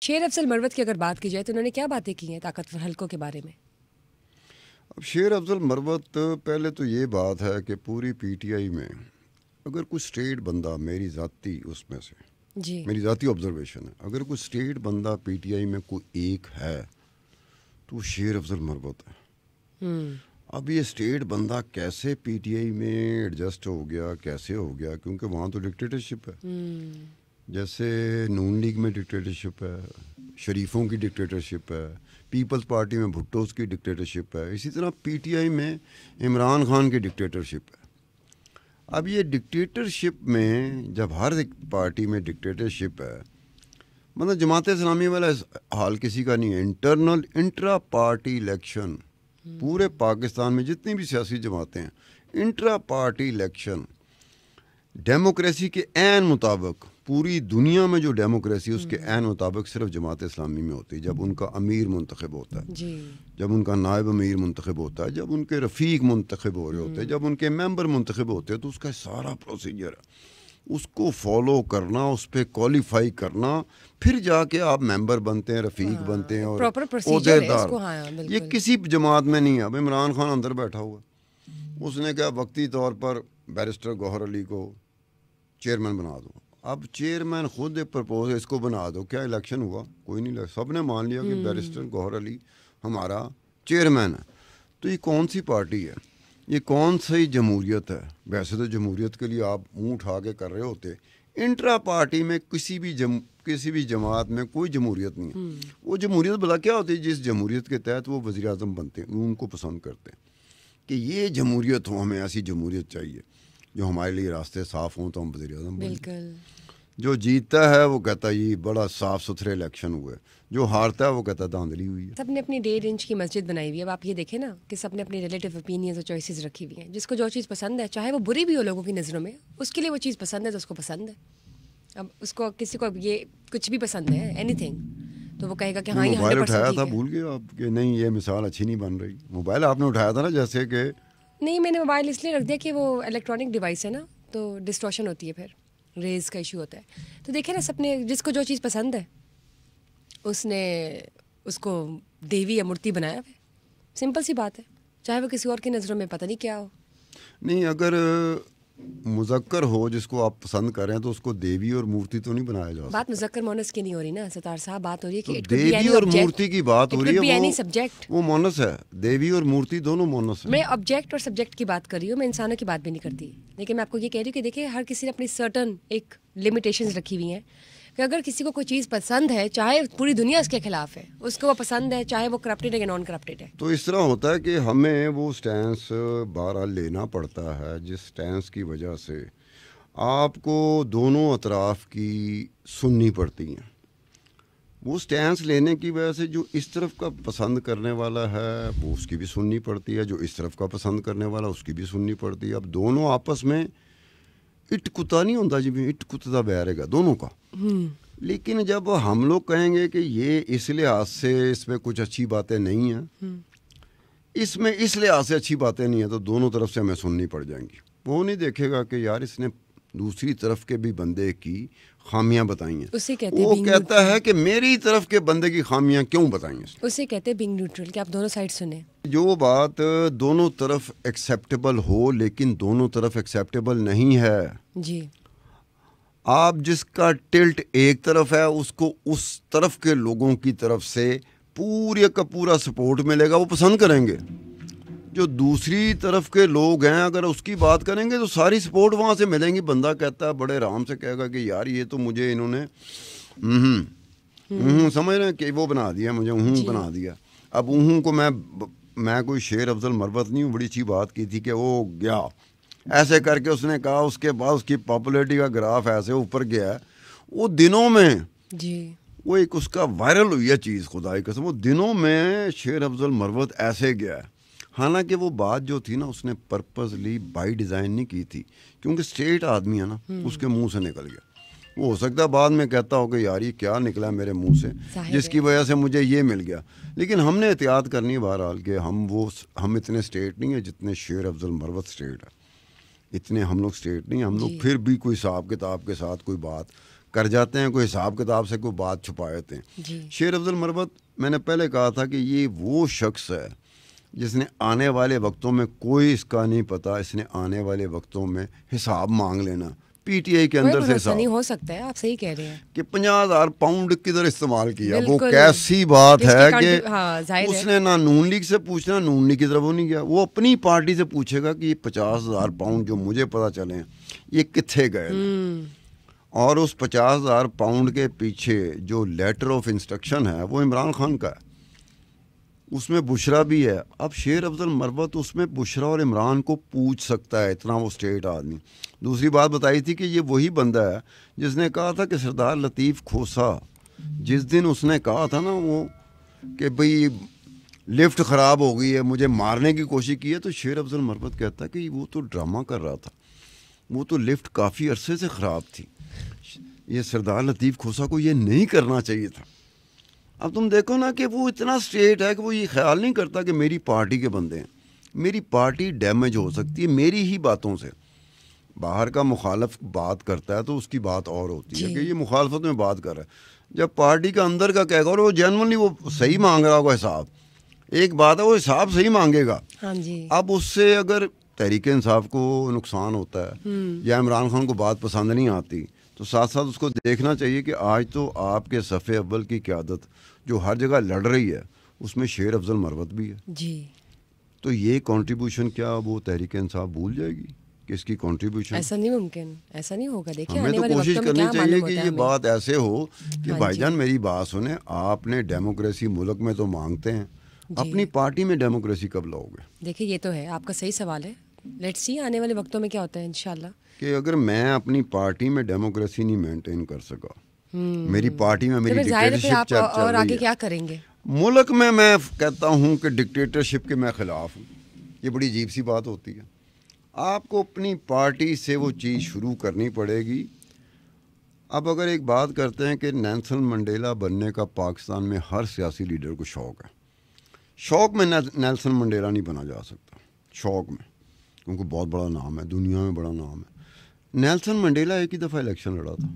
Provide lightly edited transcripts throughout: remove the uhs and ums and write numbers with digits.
شیر افضل مروت کی اگر بات کی جائے تو انہوں نے کیا باتیں کی ہیں طاقتور حلقوں کے بارے میں؟ اب شیر افضل مروت، پہلے تو یہ بات ہے کہ پوری پی ٹی آئی میں اگر کوئی اسٹیٹ بندہ، میری ذاتی اس میں سے جی میری ذاتی آبزرویشن ہے، اگر کوئی اسٹیٹ بندہ پی ٹی آئی میں کوئی ایک ہے تو وہ شیر افضل مروت ہے۔ اب یہ اسٹیٹ بندہ کیسے پی ٹی آئی میں ایڈجسٹ ہو گیا، کیسے ہو گیا؟ کیونکہ وہاں تو ڈکٹیٹرشپ ہے، جیسے نون لیگ میں ڈکٹیٹرشپ ہے، شریفوں کی ڈکٹیٹرشپ ہے، پیپلز پارٹی میں بھٹوز کی ڈکٹیٹرشپ ہے، اسی طرح پی ٹی آئی میں عمران خان کی ڈکٹیٹرشپ ہے۔ اب یہ ڈکٹیٹرشپ میں جب ہر ایک پارٹی میں ڈکٹیٹرشپ ہے، مطلب جماعت اسلامی والا حال کسی کا نہیں ہے۔ انٹرا پارٹی الیکشن پورے پاکستان میں جتنی بھی سیاسی جماعتیں ہیں، انٹرا پارٹی الیکشن ڈیموکریسی کے عین مطابق، پوری دنیا میں جو ڈیموکریسی اس کے عین مطابق صرف جماعت اسلامی میں ہوتی ہے، جب ان کا امیر منتخب ہوتا ہے، جب ان کا نائب امیر منتخب ہوتا ہے، جب ان کے رفیق منتخب ہو رہے ہوتے ہیں، جب ان کے ممبر منتخب ہوتے ہیں، تو اس کا سارا پروسیجر ہے، اس کو فالو کرنا، اس پہ کوالیفائی کرنا، پھر جا کے آپ ممبر بنتے ہیں، رفیق بنتے ہیں اور عہدیدار۔ یہ کسی جماعت میں نہیں ہے۔ اب عمران خان اندر بیٹھا ہوا، اس نے کہا وقتی طور پر بیرسٹر گوہر علی کو چیئرمین بنا دو۔ اب چیئرمین خود پرپوز اس کو بنا دو، کیا الیکشن ہوا؟ کوئی نہیں لگا، سب نے مان لیا کہ بیرسٹر گوہر علی ہمارا چیئرمین ہے۔ تو یہ کون سی پارٹی ہے؟ یہ کون سی جمہوریت ہے؟ ویسے تو جمہوریت کے لیے آپ منہ اٹھا کے کر رہے ہوتے، انٹرا پارٹی میں کسی بھی جماعت میں کوئی جمہوریت نہیں ہے۔ وہ جمہوریت بلا کیا ہوتی ہے؟ جس جمہوریت کے تحت وہ وزیر اعظم بنتے ہیں، ان کو پسند کرتے ہیں کہ یہ جمہوریت ہو، ہمیں ایسی جمہوریت چاہیے جو ہمارے لیے راستے صاف ہوں تو ہم وزیر اعظم بنیں۔ بالکل۔ جو جیتتا ہے وہ کہتا ہے یہ بڑا صاف ستھرے الیکشن ہوئے، جو ہارتا ہے وہ کہتا ہے دھاندلی ہوئی ہے۔ سب نے اپنی 1.5 انچ کی مسجد بنائی ہوئی ہے۔ اب آپ یہ دیکھیں نا کہ سب نے اپنی ریلیٹیو اوپینینز اور چوائسیز رکھی ہوئی ہیں، جس کو جو چیز پسند ہے، چاہے وہ بری بھی ہو لوگوں کی نظروں میں، اس کے لیے وہ چیز پسند ہے تو اس کو پسند ہے۔ اب اس کو کسی کو یہ کچھ بھی پسند ہے، اینی تھنگ، تو وہ کہے گا کہ ہاں یہ 100% موبائل اٹھایا ٹھیک تھا، ہے۔ بھول گئے آپ کہ نہیں یہ مثال اچھی نہیں بن رہی؟ موبائل آپ نے اٹھایا تھا نا، جیسے کہ نہیں، میں نے موبائل اس لیے رکھ دیا کہ وہ الیکٹرانک ڈیوائس ہے نا، تو ڈسٹورشن ہوتی ہے، پھر ریز کا ایشو ہوتا ہے۔ تو دیکھیں نا، سب نے جس کو جو چیز پسند ہے اس نے اس کو دیوی یا مورتی بنایا ہے۔ سمپل سی بات ہے، چاہے وہ کسی اور کی نظروں میں پتہ نہیں کیا ہو۔ نہیں، اگر مذکر ہو جس کو آپ پسند کریں تو اس کو دیوی اور مورتی تو نہیں بنایا جا سکتا۔ بات مذکر مونس کی نہیں ہو رہی نا ستار صاحب، بات ہو رہی ہے کہ دیوی اور مورتی کی بات ہو رہی ہے، سبجیکٹ وہ مونس ہے، دیوی اور مورتی دونوں مونس ہیں۔ میں آبجیکٹ اور سبجیکٹ کی بات کر رہی ہوں، میں انسانوں کی بات بھی نہیں کرتی، لیکن میں آپ کو یہ کہہ رہی ہوں کہ دیکھیں ہر کسی نے اپنی سرٹن ایک لمیٹیشنز رکھی ہوئی ہیں کہ اگر کسی کو کوئی چیز پسند ہے، چاہے پوری دنیا اس کے خلاف ہے، اس کو وہ پسند ہے، چاہے وہ کرپٹڈ ہے یا نان کرپٹڈ ہے۔ تو اس طرح ہوتا ہے کہ ہمیں وہ سٹینس بہرحال لینا پڑتا ہے، جس سٹینس کی وجہ سے آپ کو دونوں اطراف کی سننی پڑتی ہیں۔ وہ سٹینس لینے کی وجہ سے جو اس طرف کا پسند کرنے والا ہے وہ اس کی بھی سننی پڑتی ہے، جو اس طرف کا پسند کرنے والا اس کی بھی سننی پڑتی ہے۔ اب دونوں آپس میں اٹ کتا نہیں ہوتا جی، اٹ کتا بیارے گا دونوں کا۔ لیکن جب ہم لوگ کہیں گے کہ یہ اس لحاظ سے اس میں کچھ اچھی باتیں نہیں ہیں، اس میں اس لحاظ سے اچھی باتیں نہیں ہیں، تو دونوں طرف سے ہمیں سننی پڑ جائیں گی۔ وہ نہیں دیکھے گا کہ یار اس نے دوسری طرف کے بھی بندے کی خامیاں بتائی ہیں، وہ کہتا ہے کہ میری طرف کے بندے کی خامیاں کیوں بتائیں ہیں؟ اسے کہتے ہیں بینگ نیوٹرل، کہ آپ دونوں سائڈ سنیں۔ جو بات دونوں طرف ایکسیپٹیبل ہو لیکن دونوں طرف ایکسیپٹیبل نہیں ہے، جی، آپ جس کا ٹلٹ ایک طرف ہے اس کو اس طرف کے لوگوں کی طرف سے پورے کا پورا سپورٹ ملے گا، وہ پسند کریں گے۔ جو دوسری طرف کے لوگ ہیں اگر اس کی بات کریں گے تو ساری سپورٹ وہاں سے ملیں گی۔ بندہ کہتا ہے بڑے آرام سے کہے گا کہ یار یہ تو مجھے انہوں نے سمجھ رہے ہیں کہ وہ بنا دیا، مجھے بنا دیا۔ اب کو میں کوئی شیر افضل مروت نہیں ہوں، بڑی اچھی بات کی تھی کہ وہ گیا ایسے کر کے، اس نے کہا اس کے بعد اس کی پاپولیرٹی کا گراف ایسے اوپر گیا ہے، وہ دنوں میں جی وہ ایک اس کا وائرل ہوئی ہے چیز، خدا کی قسم، وہ دنوں میں شیر افضل مروت ایسے گیا ہے۔ حالانکہ وہ بات جو تھی نا اس نے پرپزلی بائی ڈیزائن نہیں کی تھی، کیونکہ اسٹریٹ آدمی ہے نا، اس کے منہ سے نکل گیا۔ وہ ہو سکتا ہے بعد میں کہتا ہو کہ یار یہ کیا نکلا میرے منہ سے جس کی وجہ سے مجھے یہ مل گیا، لیکن ہم نے احتیاط کرنی ہے بہرحال کہ ہم اتنے اسٹیٹ نہیں ہیں جتنے شیر افضل مروت اسٹیٹ ہے، اتنے ہم لوگ اسٹیٹ نہیں ہیں، ہم لوگ پھر بھی کوئی حساب کتاب کے ساتھ کوئی بات کر جاتے ہیں, کوئی حساب کتاب سے کوئی بات چھپا دیتے ہیں. جی شیر افضل مربت, میں نے پہلے کہا تھا کہ یہ وہ شخص ہے جس نے آنے والے وقتوں میں کوئی اس کا نہیں پتا, اس نے آنے والے وقتوں میں حساب مانگ لینا پی ٹی آئی کے اندر سے. حساب نہیں ہو سکتا ہے, آپ صحیح کہہ رہے ہیں کہ 50,000 پاؤنڈ کدھر استعمال کیا. وہ کیسی بات ہے کہ اس نے نہ نون لیگ سے پوچھنا, نون لیگ کی طرف وہ نہیں گیا, وہ اپنی پارٹی سے پوچھے گا کہ یہ 50,000 پاؤنڈ جو مجھے پتا چلے ہیں یہ کتنے گئے. اور اس 50,000 پاؤنڈ کے پیچھے جو لیٹر آف انسٹرکشن ہے وہ عمران خان کا ہے, اس میں بشرا بھی ہے. اب شیر افضل مربت اس میں بشرا اور عمران کو پوچھ سکتا ہے, اتنا وہ اسٹیٹ آدمی. دوسری بات بتائی تھی کہ یہ وہی بندہ ہے جس نے کہا تھا کہ سردار لطیف کھوسا, جس دن اس نے کہا تھا نا وہ کہ بھئی لفٹ خراب ہو گئی ہے, مجھے مارنے کی کوشش کی ہے, تو شیر افضل مربت کہتا ہے کہ وہ تو ڈرامہ کر رہا تھا, وہ تو لفٹ کافی عرصے سے خراب تھی, یہ سردار لطیف کھوسا کو یہ نہیں کرنا چاہیے تھا. اب تم دیکھو نا کہ وہ اتنا اسٹیٹ ہے کہ وہ یہ خیال نہیں کرتا کہ میری پارٹی کے بندے ہیں, میری پارٹی ڈیمیج ہو سکتی ہے میری ہی باتوں سے. باہر کا مخالف بات کرتا ہے تو اس کی بات اور ہوتی ہے کہ یہ مخالفت میں بات کر رہا ہے. جب پارٹی کا اندر کا کہے گا اور وہ جنرلی وہ صحیح مانگ رہا ہوگا حساب, ایک بات ہے وہ حساب صحیح مانگے گا. اب اس سے اگر تحریک انصاف کو نقصان ہوتا ہے یا عمران خان کو بات پسند نہیں آتی, تو ساتھ ساتھ اس کو دیکھنا چاہیے کہ آج تو آپ کے صف اول کی قیادت جو ہر جگہ لڑ رہی ہے اس میں شیر افضل مربت بھی ہے. جی تو یہ کنٹریبیوشن کیا وہ تحریک انصاف بھول جائے گی کہ اس کی کنٹریبیوشن؟ ایسا نہیں ممکن, ایسا نہیں ہوگا. دیکھیں ہمیں تو کوشش کرنی چاہیے کہ یہ بات ایسے ہو کہ بھائی جان میری بات سنیں, آپ نے ڈیموکریسی ملک میں تو مانگتے ہیں, اپنی پارٹی میں ڈیموکریسی کب لاؤ گے؟ دیکھیں یہ تو ہے, آپ کا صحیح سوال ہے. لیٹس سی آنے والے وقتوں میں کیا ہوتا ہے انشاءاللہ. کہ اگر میں اپنی پارٹی میں ڈیموکریسی نہیں مینٹین کر سکا, میری پارٹی میں میری ڈکٹیٹرشپ چل اور رہی آگے ہے, کیا کریں گے ملک میں کہتا ہوں کہ ڈکٹیٹرشپ کے میں خلاف ہوں. یہ بڑی عجیب سی بات ہوتی ہے. آپ کو اپنی پارٹی سے وہ چیز شروع کرنی پڑے گی. اب اگر ایک بات کرتے ہیں کہ نیلسن منڈیلا بننے کا پاکستان میں ہر سیاسی لیڈر کو شوق ہے, شوق میں نیلسن منڈیلا نہیں بنا جا سکتا, شوق میں, کیونکہ بہت بڑا نام ہے, دنیا میں بڑا نام ہے. نیلسن منڈیلا ایک ہی دفعہ الیکشن لڑا تھا,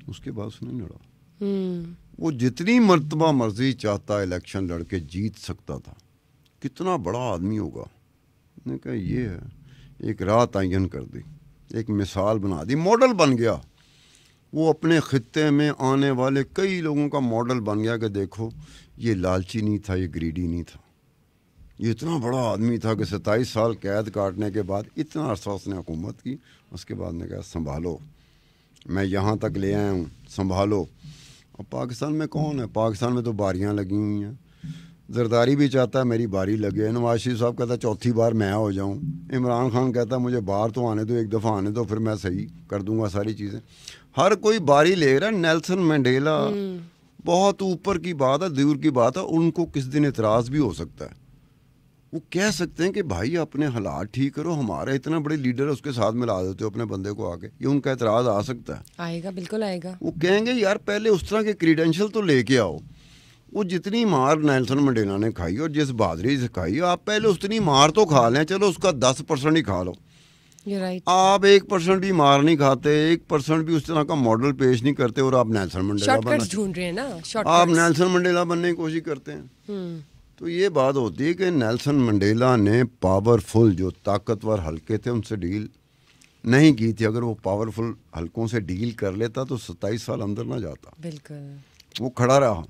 اس کے بعد اس نے نہیں لڑا. وہ جتنی مرتبہ مرضی چاہتا الیکشن لڑ کے جیت سکتا تھا. کتنا بڑا آدمی ہوگا. نے کہا یہ ہے, ایک راہ تعین کر دی, ایک مثال بنا دی, ماڈل بن گیا. وہ اپنے خطے میں آنے والے کئی لوگوں کا ماڈل بن گیا کہ دیکھو یہ لالچی نہیں تھا, یہ گریڈی نہیں تھا, یہ اتنا بڑا آدمی تھا کہ 27 سال قید کاٹنے کے بعد اتنا عرصہ اس نے حکومت کی. اس کے بعد نے کہا سنبھالو, میں یہاں تک لے آیا ہوں, سنبھالو. اور پاکستان میں کون ہے؟ پاکستان میں تو باریاں لگی ہوئی ہیں. زرداری بھی چاہتا ہے میری باری لگے, نواز شریف صاحب کہتا ہے چوتھی بار میں ہو جاؤں, عمران خان کہتا ہے مجھے باہر تو آنے دو, ایک دفعہ آنے دو, پھر میں صحیح کر دوں گا ساری چیزیں. ہر کوئی باری لے رہا ہے. نیلسن منڈیلا بہت اوپر کی بات ہے, دور کی بات ہے, ان کو کس دن اعتراض بھی ہو سکتا ہے. وہ کہہ سکتے ہیں کہ بھائی اپنے حالات ٹھیک کرو, ہمارے اتنا بڑے لیڈر ہے اس کے ساتھ ملا دیتے ہو اپنے بندے کو آگے. یہ ان کا اعتراض آ سکتا ہے, آئے گا, بالکل آئے گا. وہ کہیں گے یار پہلے اس طرح کے کریڈینشل تو لے کے آؤ. وہ جتنی مار نیلسن منڈیلا نے کھائی اور جس بہادری سے کھائی, آپ پہلے اتنی مار تو کھا لیں, چلو اس کا 10% ہی کھا لو. آپ 1% بھی مار نہیں کھاتے, 1% بھی اس طرح کا ماڈل پیش نہیں کرتے, اور آپ نیلسن منڈیلا ڈھونڈ رہے ہیں نا, آپ نیلسن منڈیلا بننے کی کوشش کرتے ہیں. تو یہ بات ہوتی ہے کہ نیلسن منڈیلا نے پاورفل جو طاقتور حلقے تھے ان سے ڈیل نہیں کی تھی. اگر وہ پاورفل حلقوں سے ڈیل کر لیتا تو 27 سال اندر نہ جاتا. بالکل وہ کھڑا رہا.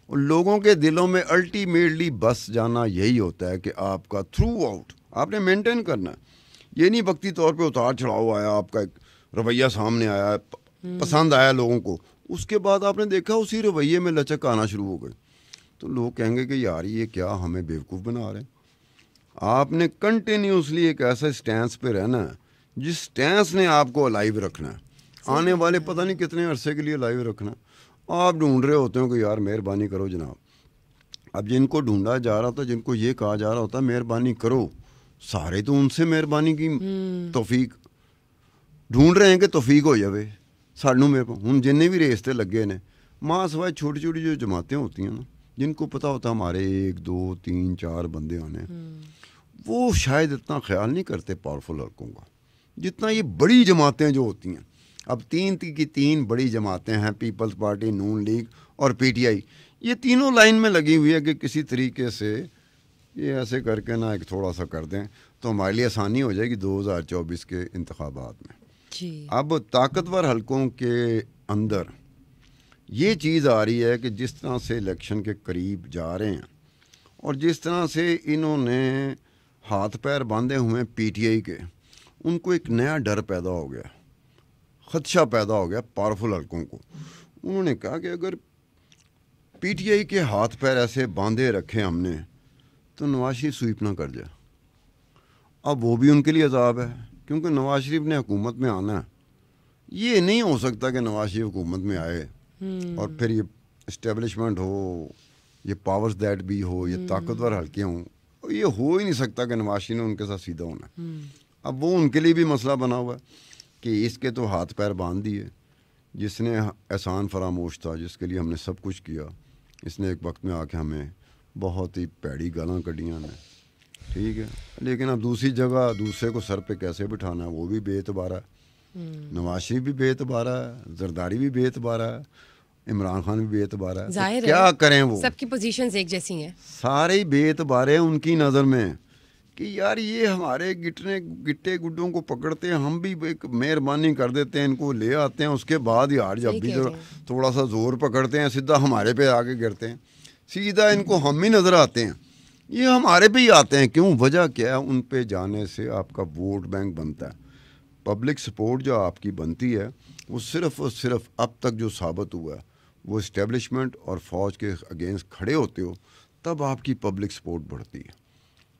اور لوگوں کے دلوں میں الٹیمیٹلی بس جانا یہی ہوتا ہے کہ آپ کا تھرو آؤٹ آپ نے مینٹین کرنا ہے. یہ نہیں وقتی طور پہ اتار چڑھاؤ آیا, آپ کا ایک رویہ سامنے آیا, پسند آیا لوگوں کو, اس کے بعد آپ نے دیکھا اسی رویے میں لچک آنا شروع ہو گئی. تو لوگ کہیں گے کہ یار یہ کیا ہمیں بیوقوف بنا رہے ہیں. آپ نے کنٹینیوسلی ایک ایسا سٹینس پہ رہنا ہے جس سٹینس نے آپ کو الائیو رکھنا ہے, آنے والے پتہ نہیں کتنے عرصے کے لیے الائیو رکھنا ہے. آپ ڈھونڈ رہے ہوتے ہیں کہ یار مہربانی کرو جناب. اب جن کو ڈھونڈا جا رہا ہوتا, جن کو یہ کہا جا رہا ہوتا مہربانی کرو, سارے تو ان سے مہربانی کی توفیق ڈھونڈ رہے ہیں کہ توفیق ہو جائے سانوں. ہوں جن بھی ریس تے لگے نے, ماں سوائے چھوٹی چھوٹی جو جماعتیں ہوتی ہیں نا, جن کو پتہ ہوتا ہمارے 1 2 3 4 بندے آنے, وہ شاید اتنا خیال نہیں کرتے پاورفل حلقوں کا جتنا یہ بڑی جماعتیں جو ہوتی ہیں. اب 3 کی 3 بڑی جماعتیں ہیں, پیپلز پارٹی, نون لیگ اور پی ٹی آئی, یہ تینوں لائن میں لگی ہوئی ہے کہ کسی طریقے سے یہ ایسے کر کے نا ایک تھوڑا سا کر دیں تو ہمارے لیے آسانی ہو جائے گی 2024 کے انتخابات میں. جی اب طاقتور حلقوں کے اندر یہ چیز آ رہی ہے کہ جس طرح سے الیکشن کے قریب جا رہے ہیں اور جس طرح سے انہوں نے ہاتھ پیر باندھے ہوئے پی ٹی آئی کے, ان کو ایک نیا ڈر پیدا ہو گیا, خدشہ پیدا ہو گیا پاورفل حلقوں کو. انہوں نے کہا کہ اگر پی ٹی آئی کے ہاتھ پیر ایسے باندھے رکھے ہم نے تو نواز شریف سویپ نہ کر جائے. اب وہ بھی ان کے لیے عذاب ہے کیونکہ نواز شریف نے حکومت میں آنا ہے. یہ نہیں ہو سکتا کہ نواز شریف حکومت میں آئے اور پھر یہ اسٹیبلشمنٹ ہو, یہ پاورز دیٹ بھی ہو, یہ طاقتور حلقے ہوں, یہ ہو ہی نہیں سکتا کہ نواز شریف نے ان کے ساتھ سیدھا ہونا ہے. اب وہ ان کے لیے بھی مسئلہ بنا ہوا ہے کہ اس کے تو ہاتھ پیر باندھ دیے, جس نے احسان فراموش تھا, جس کے لیے ہم نے سب کچھ کیا, اس نے ایک وقت میں آ کے ہمیں بہت ہی پیڑی گالاں کڈیاں نے, ٹھیک ہے, لیکن اب دوسری جگہ دوسرے کو سر پہ کیسے بٹھانا ہے وہ بھی بے اعتبارہ ہے. نواز شریف بھی بے اعتبارہ ہے, زرداری بھی بے اعتبارہ ہے, عمران خان بھی بے اعتبارہ ہے. ظاہر ہے کیا کریں, وہ سب کی پوزیشنز ایک جیسی ہیں, سارے بے اعتبار ہیں ان کی نظر میں کہ یار یہ ہمارے گٹے گڈوں کو پکڑتے ہیں, ہم بھی ایک مہربانی کر دیتے ہیں, ان کو لے آتے ہیں, اس کے بعد یار جب بھی تھوڑا سا زور پکڑتے ہیں سیدھا ہمارے پہ آ کے گرتے ہیں, سیدھا ان کو ہم ہی نظر آتے ہیں, یہ ہمارے پہ ہی آتے ہیں. کیوں, وجہ کیا ہے, ان پہ جانے سے آپ کا ووٹ بینک بنتا ہے. پبلک سپورٹ جو آپ کی بنتی ہے وہ صرف اور صرف اب تک جو ثابت ہوا ہے وہ اسٹیبلشمنٹ اور فوج کے اگینسٹ کھڑے ہوتے ہو تب آپ کی پبلک سپورٹ بڑھتی ہے.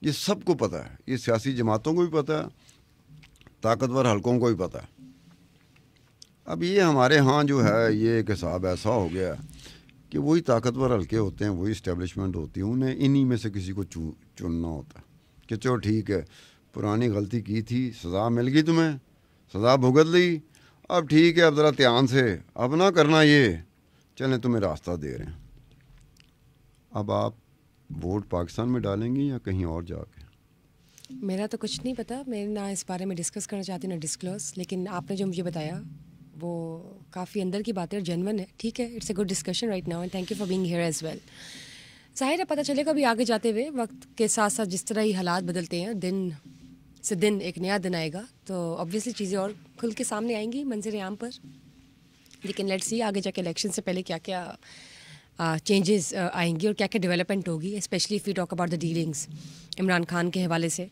یہ سب کو پتہ ہے, یہ سیاسی جماعتوں کو بھی پتہ ہے, طاقتور حلقوں کو بھی پتہ ہے. اب یہ ہمارے ہاں جو ہے یہ ایک حساب ایسا ہو گیا کہ وہی طاقتور حلقے ہوتے ہیں, وہی اسٹیبلشمنٹ ہوتی ہے, انہیں انہی میں سے کسی کو چننا ہوتا ہے کہ چلو ٹھیک ہے, پرانی غلطی کی تھی, سزا مل گئی, تمہیں سزا بھگت لی, اب ٹھیک ہے, اب ذرا دھیان سے اب نہ کرنا, یہ چلیں تمہیں راستہ دے رہے ہیں. اب آپ ووٹ پاکستان میں ڈالیں گی یا کہیں اور جا کے؟ میرا تو کچھ نہیں پتہ, میں نہ اس بارے میں ڈسکس کرنا چاہتی نہ ڈسکلوز, لیکن آپ نے جو مجھے بتایا وہ کافی اندر کی بات ہے اور جینون ہے. ٹھیک ہے, it's a good discussion right now and thank you for being here as well. ظاہر ہے پتہ چلے گا بھی آگے جاتے ہوئے, وقت کے ساتھ ساتھ جس طرح ہی حالات بدلتے ہیں, دن سے دن ایک نیا دن آئے گا تو آبویسلی چیزیں اور کھل کے سامنے آئیں گی منظر عام پر. لیکن لیٹس سی آگے جا کے الیکشن سے پہلے کیا کیا چینجز آئیں گی اور کیا کیا ڈیولپمنٹ ہوگی, especially if you talk about the dealings Imran Khan کے حوالے سے.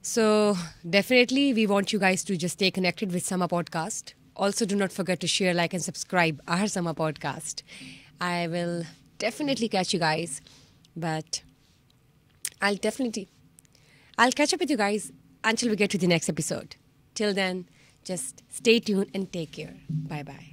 So definitely we want you guys to just stay connected with Sama podcast. Also, do not forget to share, like, and subscribe our summer podcast. I will definitely catch you guys, but I'll catch up with you guys until we get to the next episode. Till then, just stay tuned and take care. Bye-bye.